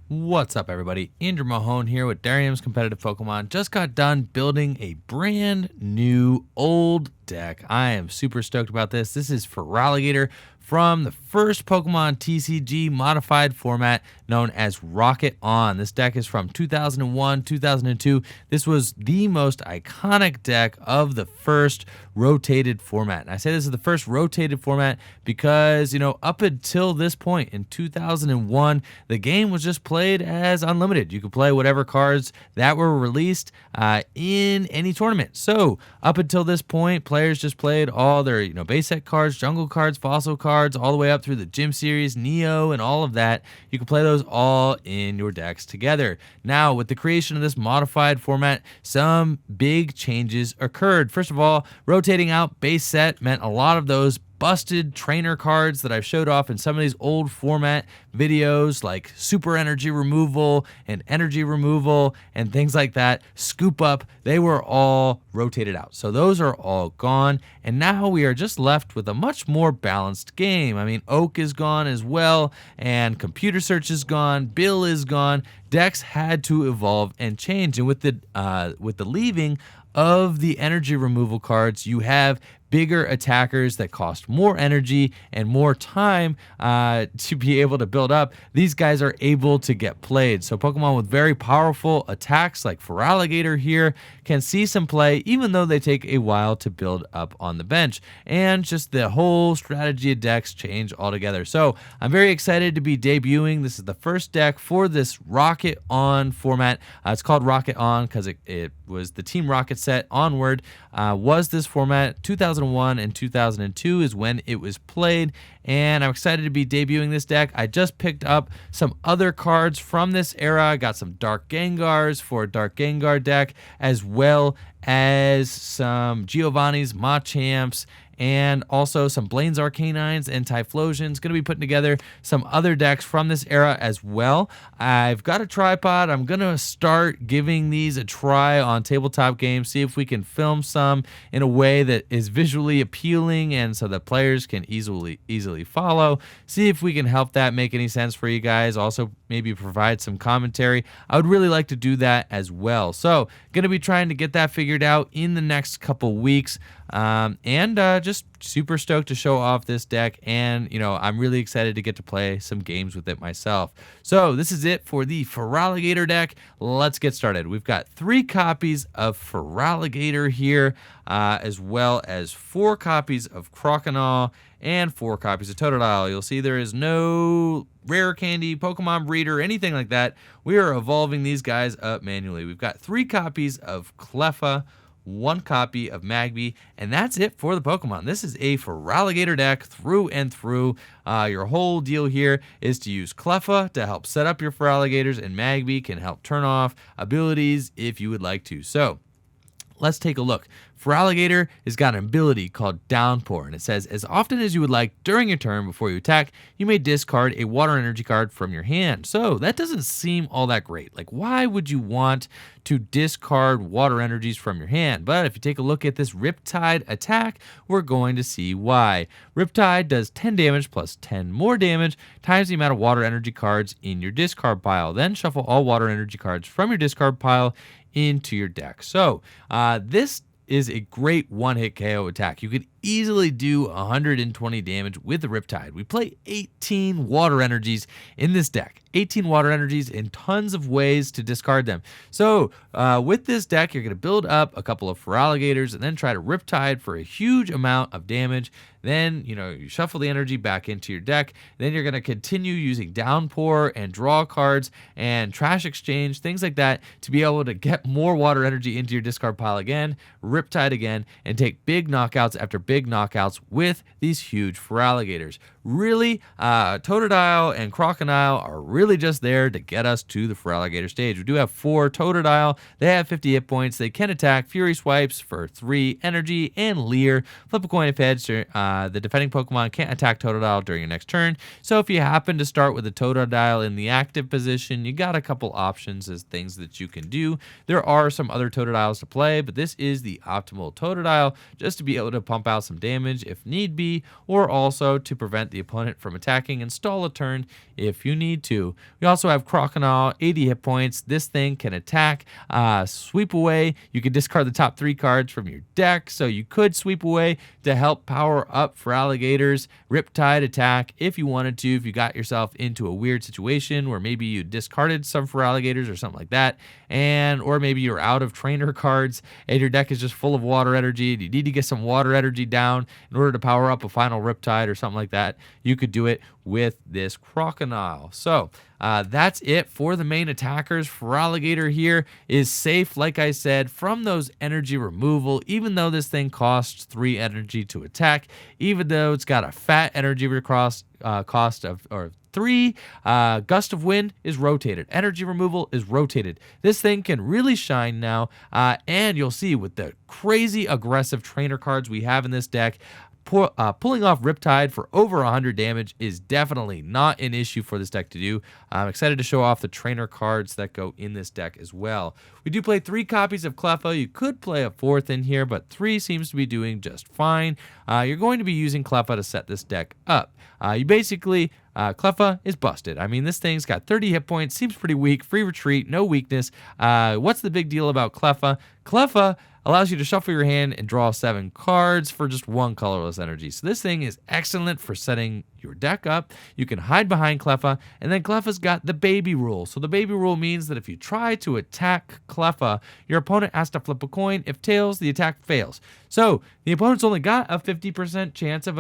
What's up, everybody? Andrew Mahone here with Darium's Competitive Pokemon. Just got done building a brand new old deck. I am super stoked about this. This is Feraligatr from the first Pokemon TCG modified format known as Rocket On. This deck is from 2001, 2002. This was the most iconic deck of the first rotated format. And I say this is the first rotated format because, up until this point in 2001, the game was just played as unlimited. You could play whatever cards that were released in any tournament. So up until this point, players just played all their, base set cards, jungle cards, fossil cards, all the way up through the gym series, Neo, and all of that. You can play those all in your decks together. Now, with the creation of this modified format, some big changes occurred. First of all, rotating out base set meant a lot of those busted trainer cards that I've showed off in some of these old format videos, like super energy removal and energy removal and things like that, scoop up, they were all rotated out. So those are all gone, and now we are just left with a much more balanced game. I mean, Oak is gone as well, and Computer Search is gone, Bill is gone. Decks had to evolve and change, and with the leaving of the energy removal cards, you have bigger attackers that cost more energy and more time to be able to build up. These guys are able to get played. So Pokemon with very powerful attacks like Feraligatr here can see some play, even though they take a while to build up on the bench. And just the whole strategy of decks change altogether. So I'm very excited to be debuting. This is the first deck for this Rocket On format. It's called Rocket On because it was the Team Rocket set onward was this format. 2001 and 2002 is when it was played, and I'm excited to be debuting this deck. I just picked up some other cards from this era. I got some Dark Gengars for a Dark Gengar deck, as well as some Giovanni's, Machamps, and also some Blaine's Arcanines and Typhlosions. Going to be putting together some other decks from this era as well. I've got a tripod. I'm going to start giving these a try on tabletop games, see if we can film some in a way that is visually appealing and so that players can easily follow. See if we can help that make any sense for you guys. Also, maybe provide some commentary. I would really like to do that as well. So, going to be trying to get that figured out in the next couple weeks. Just super stoked to show off this deck, and I'm really excited to get to play some games with it myself. So this is it for the Feraligatr deck. Let's get started. We've got 3 copies of Feraligatr here, as well as 4 copies of Croconaw and 4 copies of Totodile. You'll see there is no rare candy, Pokemon breeder, anything like that. We are evolving these guys up manually. We've got 3 copies of Cleffa, 1 copy of Magby, and that's it for the Pokemon. This is a Feraligatr deck through and through. Your whole deal here is to use Cleffa to help set up your Feraligatrs, and Magby can help turn off abilities if you would like to. So, let's take a look. Feraligatr has got an ability called Downpour, and it says, as often as you would like during your turn before you attack, you may discard a water energy card from your hand. So that doesn't seem all that great. Like, why would you want to discard water energies from your hand? But if you take a look at this Riptide attack, we're going to see why. Riptide does 10 damage plus 10 more damage times the amount of water energy cards in your discard pile. Then shuffle all water energy cards from your discard pile into your deck. So this is a great one-hit KO attack. You could easily do 120 damage with the Riptide. We play 18 water energies in this deck. 18 water energies and tons of ways to discard them. So with this deck, you're going to build up a couple of Feraligatrs and then try to Riptide for a huge amount of damage. Then, you shuffle the energy back into your deck. Then you're going to continue using Downpour and draw cards and Trash Exchange, things like that, to be able to get more water energy into your discard pile again, Riptide again, and take big knockouts after big knockouts with these huge Feraligatrs. Really, Totodile and Crocodile are really just there to get us to the Feraligatr stage. We do have 4 Totodile. They have 50 hit points. They can attack Fury Swipes for 3 energy and Leer. Flip a coin if heads. The defending Pokemon can't attack Totodile during your next turn. So if you happen to start with a Totodile in the active position, you got a couple options as things that you can do. There are some other Totodiles to play, but this is the optimal Totodile just to be able to pump out stockpile some damage if need be, or also to prevent the opponent from attacking and stall a turn if you need to. We also have Crocodile, 80 hit points. This thing can attack, sweep away. You can discard the top 3 cards from your deck, so you could sweep away to help power up Feraligatr's Riptide attack if you wanted to, if you got yourself into a weird situation where maybe you discarded some Feraligatrs or something like that, or maybe you're out of trainer cards and your deck is just full of water energy and you need to get some water energy down in order to power up a final Riptide or something like that. You could do it with this Crocodile. So that's it for the main attackers. Feraligatr here is safe, like I said, from those energy removal, even though this thing costs 3 energy to attack, even though it's got a fat energy cost of 3. Gust of Wind is rotated. Energy removal is rotated. This thing can really shine now, and you'll see with the crazy aggressive trainer cards we have in this deck, pulling off Riptide for over 100 damage is definitely not an issue for this deck to do. I'm excited to show off the trainer cards that go in this deck as well. We do play 3 copies of Cleffa. You could play a 4th in here, but 3 seems to be doing just fine. You're going to be using Cleffa to set this deck up. You basically... Cleffa is busted. I mean, this thing's got 30 hit points, seems pretty weak, free retreat, no weakness. What's the big deal about Cleffa? Cleffa allows you to shuffle your hand and draw 7 cards for just 1 colorless energy. So this thing is excellent for setting your deck up. You can hide behind Cleffa, and then Cleffa's got the baby rule. So the baby rule means that if you try to attack Cleffa, your opponent has to flip a coin. If tails, the attack fails. So the opponent's only got a 50% chance of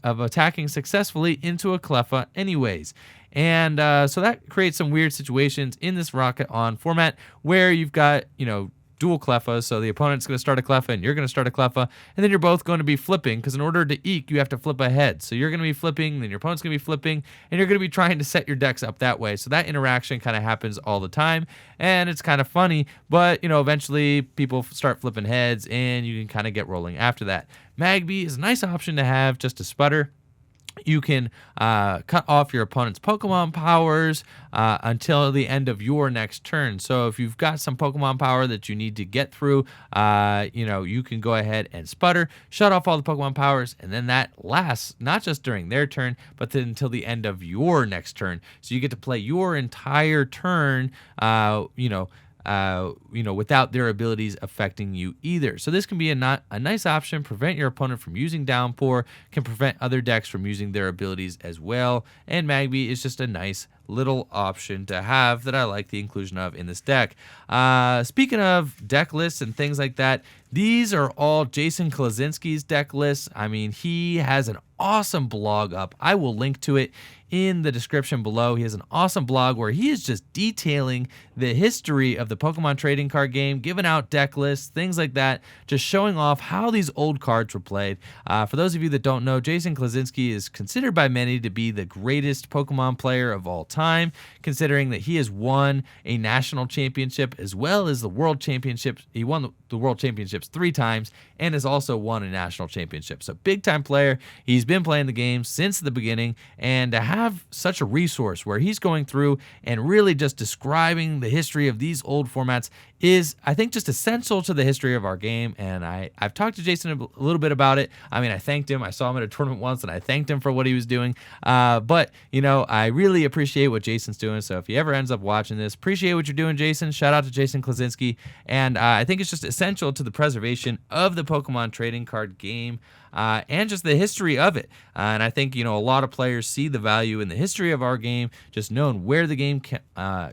attacking successfully into a Cleffa anyways. And so that creates some weird situations in this Rocket On format where you've got, dual Cleffas. So the opponent's going to start a Cleffa and you're going to start a Cleffa, and then you're both going to be flipping, because in order to eke, you have to flip ahead. So you're going to be flipping, then your opponent's going to be flipping, and you're going to be trying to set your decks up that way. So that interaction kind of happens all the time, and it's kind of funny, but eventually people start flipping heads and you can kind of get rolling after that. Magby is a nice option to have just to sputter. You can cut off your opponent's Pokemon powers until the end of your next turn. So if you've got some Pokemon power that you need to get through, you can go ahead and sputter, shut off all the Pokemon powers, and then that lasts not just during their turn, but then until the end of your next turn. So you get to play your entire turn, without their abilities affecting you either. So this can be a nice option, prevent your opponent from using Downpour, can prevent other decks from using their abilities as well, and Magby is just a nice little option to have that I like the inclusion of in this deck. Speaking of deck lists and things like that, these are all Jason Klaczynski's deck lists. I mean, he has an awesome blog up. I will link to it in the description below. He has an awesome blog where he is just detailing the history of the Pokemon trading card game, giving out deck lists, things like that, just showing off how these old cards were played. For those of you that don't know, Jason Klaczynski is considered by many to be the greatest Pokemon player of all time, considering that he has won a national championship as well as the world championships. He won the world championships 3 times and has also won a national championship. So big time player. He's been playing the game since the beginning, and to have such a resource where he's going through and really just describing the history of these old formats is, I think, just essential to the history of our game. And I've talked to Jason a little bit about it. I mean, I thanked him. I saw him at a tournament once and I thanked him for what he was doing. But I really appreciate what Jason's doing. So if he ever ends up watching this, appreciate what you're doing, Jason. Shout out to Jason Klaczynski. And I think it's just essential to the preservation of the Pokemon trading card game. And just the history of it. And I think, a lot of players see the value in the history of our game, just knowing where the game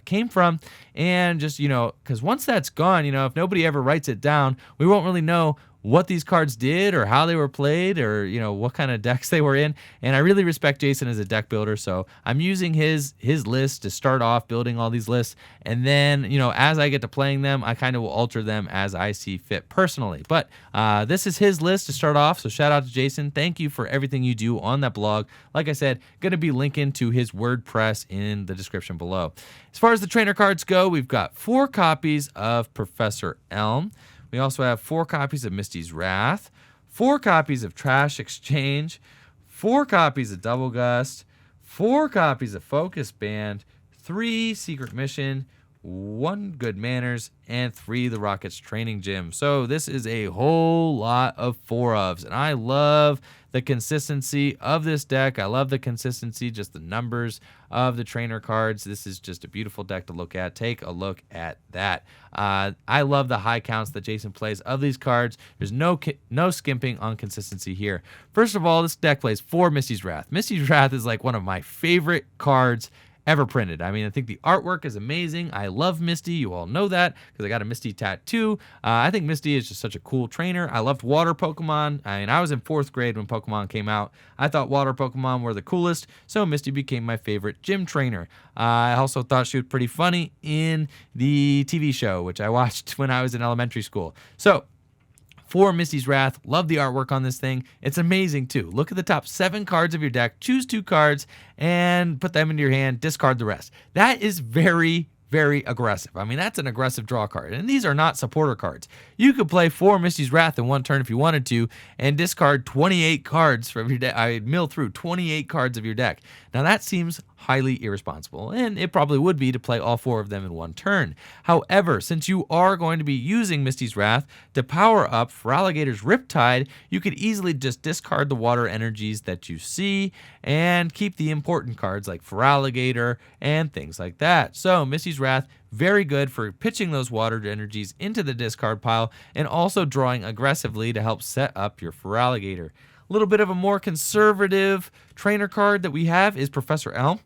came from. And just, because once that's gone, if nobody ever writes it down, we won't really know what these cards did or how they were played or, what kind of decks they were in. And I really respect Jason as a deck builder. So I'm using his list to start off building all these lists. And then, as I get to playing them, I kind of will alter them as I see fit personally. But this is his list to start off. So shout out to Jason. Thank you for everything you do on that blog. Like I said, going to be linking to his WordPress in the description below. As far as the trainer cards go, we've got 4 copies of Professor Elm. We also have 4 copies of Misty's Wrath, 4 copies of Trash Exchange, 4 copies of Double Gust, 4 copies of Focus Band, 3 Secret Mission, 1 Good Manners, and 3 The Rockets Training Gym. So this is a whole lot of 4-ofs, and I love the consistency of this deck. I love the consistency, just the numbers of the trainer cards. This is just a beautiful deck to look at. Take a look at that. I love the high counts that Jason plays of these cards. There's no skimping on consistency here. First of all, this deck plays 4 Misty's Wrath. Misty's Wrath is like one of my favorite cards ever printed. I mean, I think the artwork is amazing. I love Misty. You all know that because I got a Misty tattoo. I think Misty is just such a cool trainer. I loved water Pokemon. I mean, I was in 4th grade when Pokemon came out. I thought water Pokemon were the coolest, so Misty became my favorite gym trainer. I also thought she was pretty funny in the TV show, which I watched when I was in elementary school. So, for Misty's Wrath, love the artwork on this thing. It's amazing too. Look at the top 7 cards of your deck, choose 2 cards, and put them into your hand, discard the rest. That is very, very aggressive. I mean, that's an aggressive draw card. And these are not supporter cards. You could play 4 Misty's Wrath in one turn if you wanted to, and discard 28 cards from your deck. I'd mill through 28 cards of your deck. Now that seems highly irresponsible, and it probably would be to play all 4 of them in one turn. However, since you are going to be using Misty's Wrath to power up Feraligatr's Riptide, you could easily just discard the water energies that you see and keep the important cards like Feraligatr and things like that. So Misty's Wrath, very good for pitching those water energies into the discard pile and also drawing aggressively to help set up your Feraligatr. A little bit of a more conservative trainer card that we have is Professor Elm.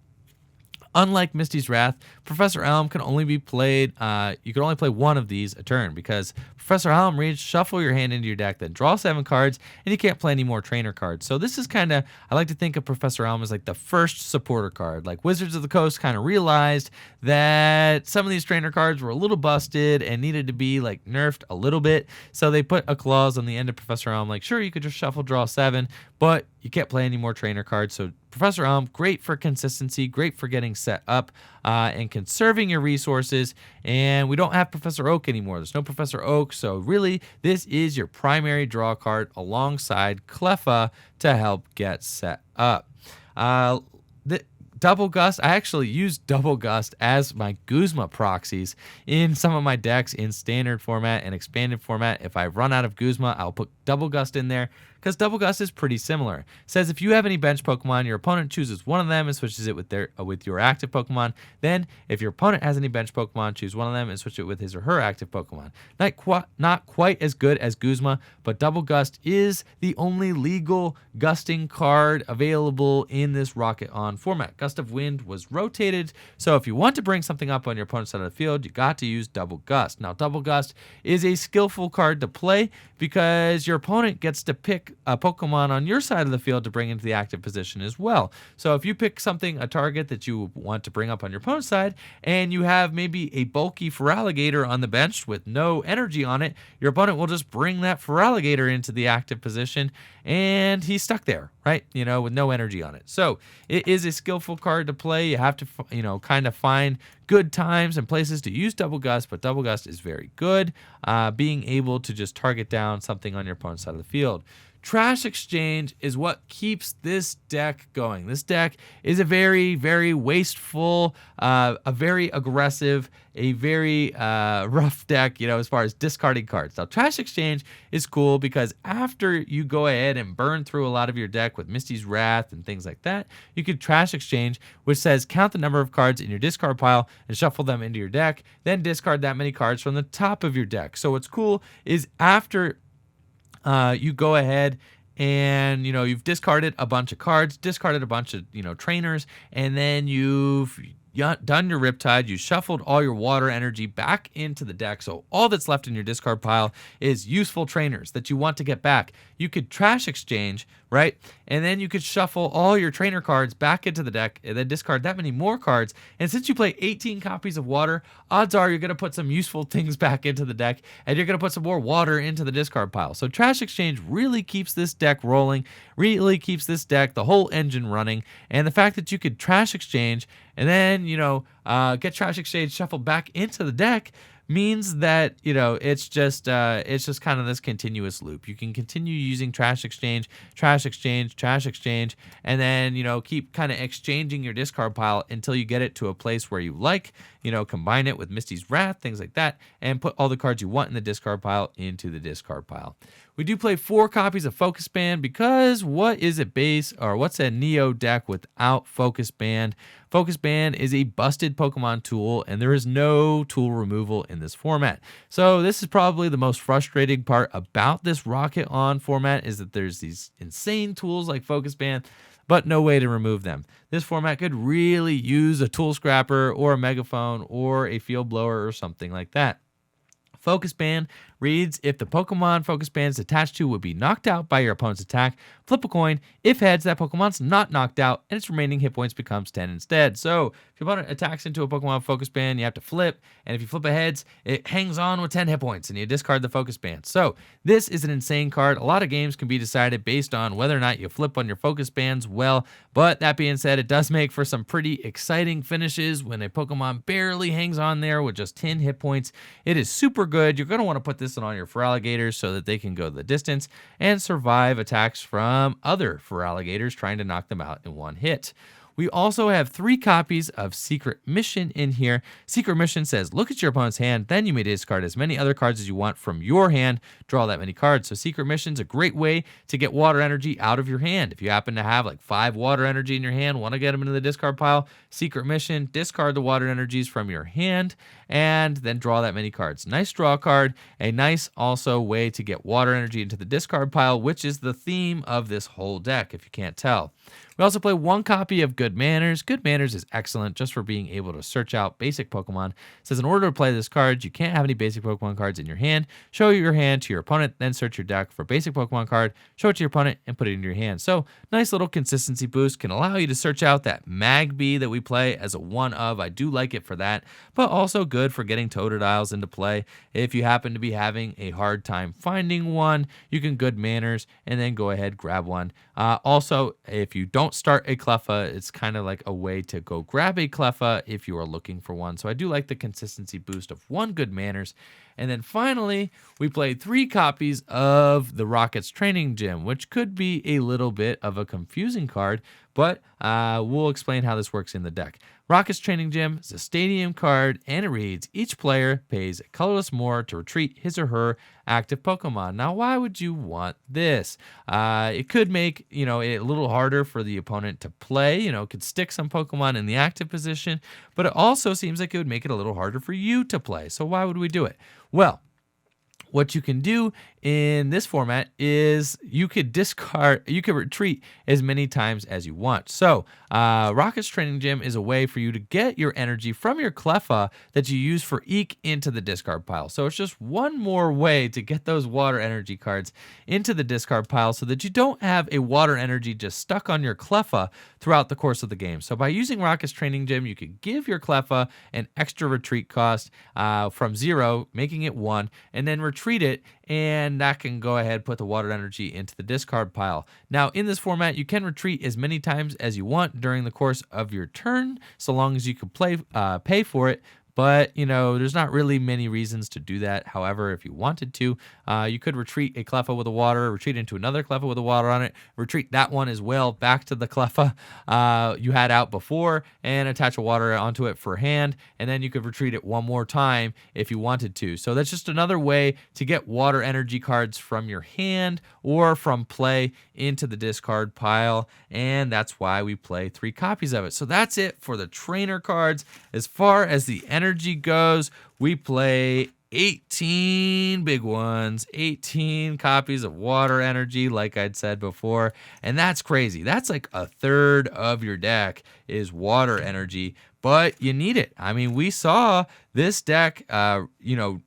Unlike Misty's Wrath, Professor Elm can only be played, you can only play 1 of these a turn because Professor Elm reads, shuffle your hand into your deck, then draw 7 cards, and you can't play any more trainer cards. So this is kind of, I like to think of Professor Elm as like the first supporter card. Like Wizards of the Coast kind of realized that some of these trainer cards were a little busted and needed to be like nerfed a little bit. So they put a clause on the end of Professor Elm, like sure, you could just shuffle, draw 7, but you can't play any more trainer cards. So Professor Elm, great for consistency, great for getting set up and conserving your resources. And we don't have Professor Oak anymore. There's no Professor Oak. So really, this is your primary draw card alongside Cleffa to help get set up. The Double Gust, I actually use Double Gust as my Guzma proxies in some of my decks in standard format and expanded format. If I run out of Guzma, I'll put Double Gust in there because Double Gust is pretty similar. It says if you have any bench Pokemon, your opponent chooses one of them and switches it with your active Pokemon. Then, if your opponent has any bench Pokemon, choose one of them and switch it with his or her active Pokemon. Not quite as good as Guzma, but Double Gust is the only legal gusting card available in this Rocket On format. Gust of Wind was rotated, so if you want to bring something up on your opponent's side of the field, you got to use Double Gust. Now, Double Gust is a skillful card to play because your opponent gets to pick a Pokemon on your side of the field to bring into the active position as well. So if you pick a target that you want to bring up on your opponent's side, and you have maybe a bulky Feraligatr on the bench with no energy on it, your opponent will just bring that Feraligatr into the active position, and he's stuck there, right? With no energy on it. So it is a skillful card to play. You have to, kind of find good times and places to use Double Gust, but Double Gust is very good, being able to just target down something on your opponent's side of the field. Trash Exchange is what keeps this deck going. This deck is a very, very wasteful, a very aggressive, a very rough deck, as far as discarding cards. Now, Trash Exchange is cool because after you go ahead and burn through a lot of your deck with Misty's Wrath and things like that, you could Trash Exchange, which says count the number of cards in your discard pile and shuffle them into your deck, then discard that many cards from the top of your deck. So what's cool is after you go ahead and you've discarded a bunch of cards, discarded a bunch of trainers, and then you've done your Riptide, you shuffled all your water energy back into the deck, so all that's left in your discard pile is useful trainers that you want to get back. You could Trash Exchange, right? And then you could shuffle all your trainer cards back into the deck and then discard that many more cards. And since you play 18 copies of water, odds are you're going to put some useful things back into the deck and you're going to put some more water into the discard pile. So Trash Exchange really keeps this deck rolling, really keeps this deck, the whole engine running. And the fact that you could Trash Exchange and then, get Trash Exchange shuffled back into the deck means that, it's just kind of this continuous loop. You can continue using trash exchange, trash exchange, trash exchange, and then, keep kind of exchanging your discard pile until you get it to a place where you like, combine it with Misty's Wrath, things like that, and put all the cards you want in the discard pile into the discard pile. We do play 4 copies of Focus Band because what's a Neo deck without Focus Band? Focus Band is a busted Pokemon tool, and there is no tool removal in this format. So this is probably the most frustrating part about this Rocket On format, is that there's these insane tools like Focus Band, but no way to remove them. This format could really use a tool scrapper or a megaphone or a field blower or something like that. Focus Band reads, if the Pokemon Focus Band is attached to would be knocked out by your opponent's attack, flip a coin. If heads, that Pokemon's not knocked out, and its remaining hit points becomes 10 instead. So if your opponent attacks into a Pokemon Focus Band, you have to flip, and if you flip a heads, it hangs on with 10 hit points, and you discard the Focus Band. So this is an insane card. A lot of games can be decided based on whether or not you flip on your Focus Bands well, but that being said, it does make for some pretty exciting finishes when a Pokemon barely hangs on there with just 10 hit points. It is super good. You're going to want to put this on your Feraligatrs so that they can go the distance and survive attacks from other Feraligatrs trying to knock them out in one hit. We also have 3 copies of Secret Mission in here. Secret Mission says, look at your opponent's hand, then you may discard as many other cards as you want from your hand, draw that many cards. So Secret Mission's a great way to get water energy out of your hand. If you happen to have like 5 water energy in your hand, want to get them into the discard pile, Secret Mission, discard the water energies from your hand, and then draw that many cards. Nice draw card, a nice also way to get water energy into the discard pile, which is the theme of this whole deck, if you can't tell. We also play 1 copy of Good Manners. Good Manners is excellent just for being able to search out basic Pokemon. It says in order to play this card, you can't have any basic Pokemon cards in your hand. Show your hand to your opponent, then search your deck for basic Pokemon card, show it to your opponent, and put it in your hand. So nice little consistency boost. Can allow you to search out that Magby that we play as a one of. I do like it for that, but also good for getting Totodiles into play. If you happen to be having a hard time finding one, you can Good Manners and then go ahead, grab one. Also, if you don't start a Cleffa, it's kind of like a way to go grab a Cleffa if you are looking for one. So I do like the consistency boost of 1 Good Manners. And then finally, we played 3 copies of the Rockets Training Gym, which could be a little bit of a confusing card, but we'll explain how this works in the deck. Rockets Training Gym is a stadium card, and it reads, each player pays a colorless more to retreat his or her active Pokemon. Now, why would you want this? It could make, it a little harder for the opponent to play, could stick some Pokemon in the active position, but it also seems like it would make it a little harder for you to play. So why would we do it? Well, what you can do in this format is you could retreat as many times as you want. So Rocket's Training Gym is a way for you to get your energy from your Cleffa that you use for Eek into the discard pile. So it's just one more way to get those water energy cards into the discard pile so that you don't have a water energy just stuck on your Cleffa throughout the course of the game. So by using Rocket's Training Gym, you could give your Cleffa an extra retreat cost from 0, making it 1, and then retreat it, and that can go ahead put the water energy into the discard pile. Now, in this format, you can retreat as many times as you want during the course of your turn, so long as you can pay for it. But, there's not really many reasons to do that. However, if you wanted to, you could retreat a Cleffa with a water, retreat into another Cleffa with a water on it, retreat that one as well back to the Cleffa you had out before, and attach a water onto it for hand, and then you could retreat it one more time if you wanted to. So that's just another way to get water energy cards from your hand or from play into the discard pile, and that's why we play 3 copies of it. So that's it for the trainer cards. As far as the energy goes, we play 18 big ones, 18 copies of water energy, like I'd said before, and that's crazy. That's like a third of your deck is water energy, but you need it. I mean, we saw this deck,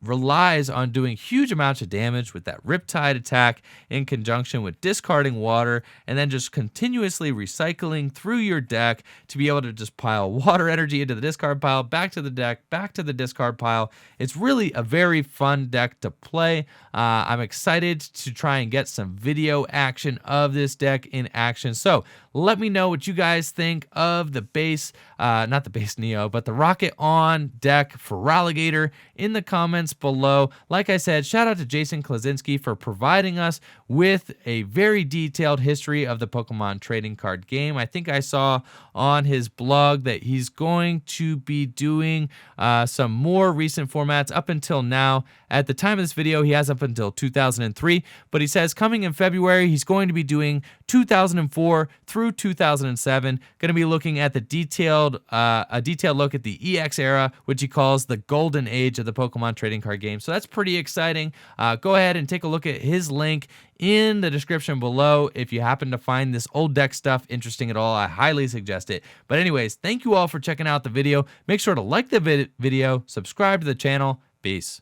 relies on doing huge amounts of damage with that Riptide attack in conjunction with discarding water and then just continuously recycling through your deck to be able to just pile water energy into the discard pile, back to the deck, back to the discard pile. It's really a very fun deck to play. I'm excited to try and get some video action of this deck in action. So let me know what you guys think of the base, not the base Neo, but the Rocket On deck Feraligatr in the comments below. Like I said, shout out to Jason Klaczynski for providing us with a very detailed history of the Pokemon trading card game. I think I saw on his blog that he's going to be doing some more recent formats up until now. At the time of this video, he has up until 2003, but he says coming in February, he's going to be doing 2004 through 2007. Going to be looking at the detailed look at the EX era, which he calls the golden age of the Pokemon trading card game. So that's pretty exciting. Go ahead and take a look at his link in the description below. If you happen to find this old deck stuff interesting at all, I highly suggest it. But anyways, thank you all for checking out the video. Make sure to like the video, subscribe to the channel. Peace.